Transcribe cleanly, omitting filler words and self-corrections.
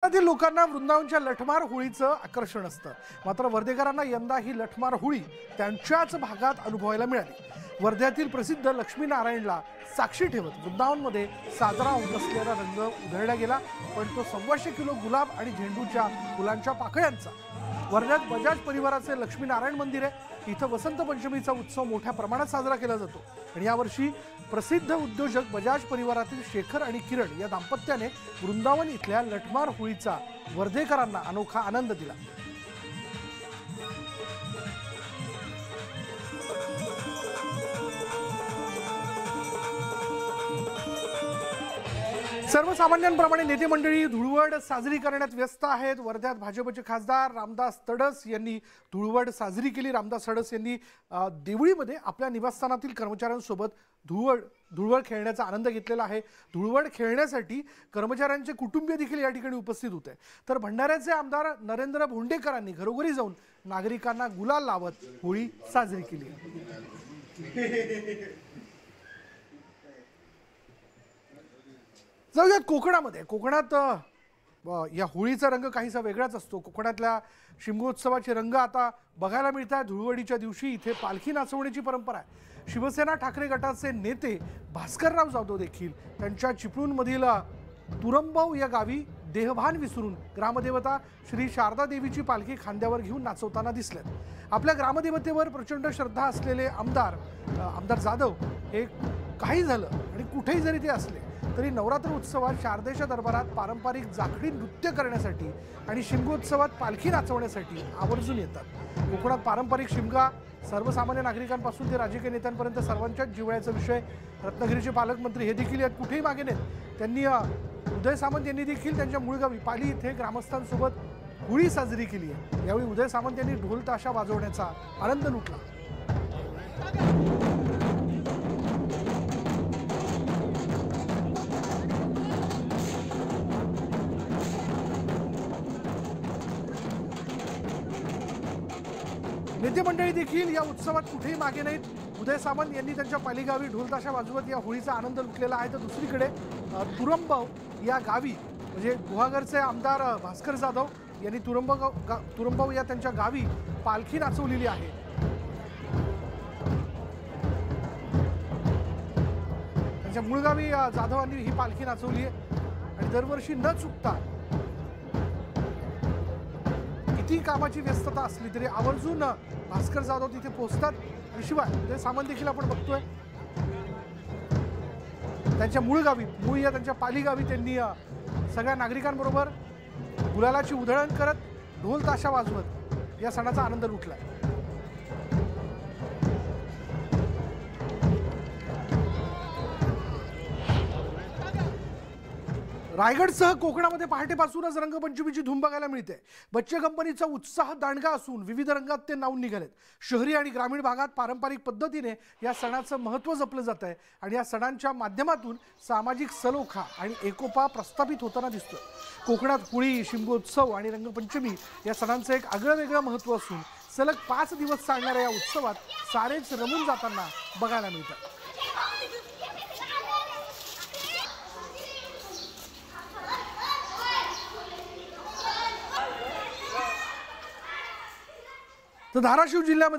वर्ध्यातील लोकांना वृंदावनच्या लठमार होळीचं आकर्षण असतं। मात्र वर्धेकरांना यंदा ही लठमार होळी त्यांच्याच भागात अनुभवायला मिळाली। वर्ध्यातील प्रसिद्ध लक्ष्मीनारायणला साक्षी ठेवत वृंदावनमध्ये साजरा होत असलेला रंग उधळला गेला, पण तो 125 किलो गुलाब आणि झेंडूच्या फुलांच्या पाकळ्यांचा। वर्ध्यात बजाज परिवाराचे लक्ष्मीनारायण मंदिर आहे। इथं वसंत पंचमीचा उत्सव मोठ्या प्रमाणात साजरा केला जातो आणि यावर्षी प्रसिद्ध उद्योजक बजाज परिवारातील शेखर आणि किरण या दाम्पत्याने वृंदावन इथल्या लठमार होळीचा वर्धेकरांना अनोखा आनंद दिला। सर्वसामान्यांप्रमाणे नेते मंडळी धुळवड साजरी करण्यात व्यस्त आहेत। वर्ध्यात भाजपचे खासदार रामदास तडस यांनी धुळवड साजरी केली। रामदास तडस यांनी देवळीमध्ये आपल्या निवासस्थानातील कर्मचाऱ्यांसोबत धुळवड खेळण्याचा आनंद घेतलेला आहे। धुळवड खेळण्यासाठी कर्मचाऱ्यांचे कुटुंबीय देखील या ठिकाणी उपस्थित होते। तर भंडाऱ्याचे आमदार नरेंद्र भोंडेकरांनी घरोघरी जाऊन नागरिकांना गुलाल लावत होळी साजरी केली। जाऊयात कोकणामध्ये। कोकणात या होळीचा रंग काहीसा वेगळाच असतो। कोकणातल्या शिमगोत्सवाचे रंग आता बघायला मिळतात। धुळवडीच्या दिवशी इथे पालखी नाचवण्याची परंपरा आहे। शिवसेना ठाकरे गटाचे नेते भास्करराव जाधव देखील त्यांच्या चिपळूणमधील तुरंबव या गावी देहभान विसरून ग्रामदेवता श्री शारदा देवीची पालखी खांद्यावर घेऊन नाचवताना दिसलेत। आपल्या ग्रामदेवतेवर प्रचंड श्रद्धा असलेले आमदार जाधव हे काही झालं आणि कुठेही जरी ते असले तरी नवरात्र उत्सवात शारदेच्या दरबारात पारंपरिक जाखडी नृत्य करण्यासाठी आणि शिमगोत्सवात पालखी नाचवण्यासाठी आवर्जून येतात। कोकणात पारंपरिक शिमगा सर्वसामान्य नागरिकांपासून ते राजकीय नेत्यांपर्यंत सर्वांच्याच जिव्हाळ्याचा विषय। रत्नागिरीचे पालकमंत्री हे देखील यात कुठेही मागे नाहीत। त्यांनी उदय सामंत यांनी देखील त्यांच्या मूळ गावी पाली इथे ग्रामस्थांसोबत होळी साजरी केली आहे। यावेळी उदय सामंत यांनी ढोल ताशा वाजवण्याचा आनंद लुटला। नेते मंडळी देखील या उत्सवात कुठेही मागे नाहीत। उदय सामंत यांनी त्यांच्या पालीगावी ढोलताशा वाजवत या होळीचा आनंद लुटलेला आहे। तर दुसरीकडे तुरंबव या गावी म्हणजे गुहागरचे आमदार भास्कर जाधव यांनी तुरंबव या त्यांच्या गावी पालखी नाचवलेली आहे। त्यांच्या मूळ गावी जाधवांनी ही पालखी नाचवली आहे आणि दरवर्षी न चुकता किती कामाची व्यस्तता असली तरी आवर्जून भास्कर जाधव तिथे पोहोचतात। आणि शिवाय उदय सामंत देखील आपण बघतोय त्यांच्या मूळ या त्यांच्या पाली गावी त्यांनी सगळ्या नागरिकांबरोबर गुलालाची उधळण करत ढोल ताशा वाजवत या सणाचा आनंद लुटलाय। रायगडसह कोकणामध्ये पहाटेपासूनच रंगपंचमीची धूम बघायला मिळते। बच्चे कंपनीचा उत्साह दांडगा असून विविध रंगात ते नावून निघालेत। शहरी आणि ग्रामीण भागात पारंपरिक पद्धतीने या सणाचं महत्त्व जपलं जात आहे आणि या सणांच्या माध्यमातून सामाजिक सलोखा आणि एकोपा प्रस्थापित होताना दिसतो। कोकणात होळी, शिमगोत्सव आणि रंगपंचमी या सणांचं एक आगळंवेगळं महत्त्व असून सलग 5 दिवस चालणाऱ्या या उत्सवात सारेच रमून जाताना बघायला मिळतात। तर धाराशिव जिल्ह्यामध्ये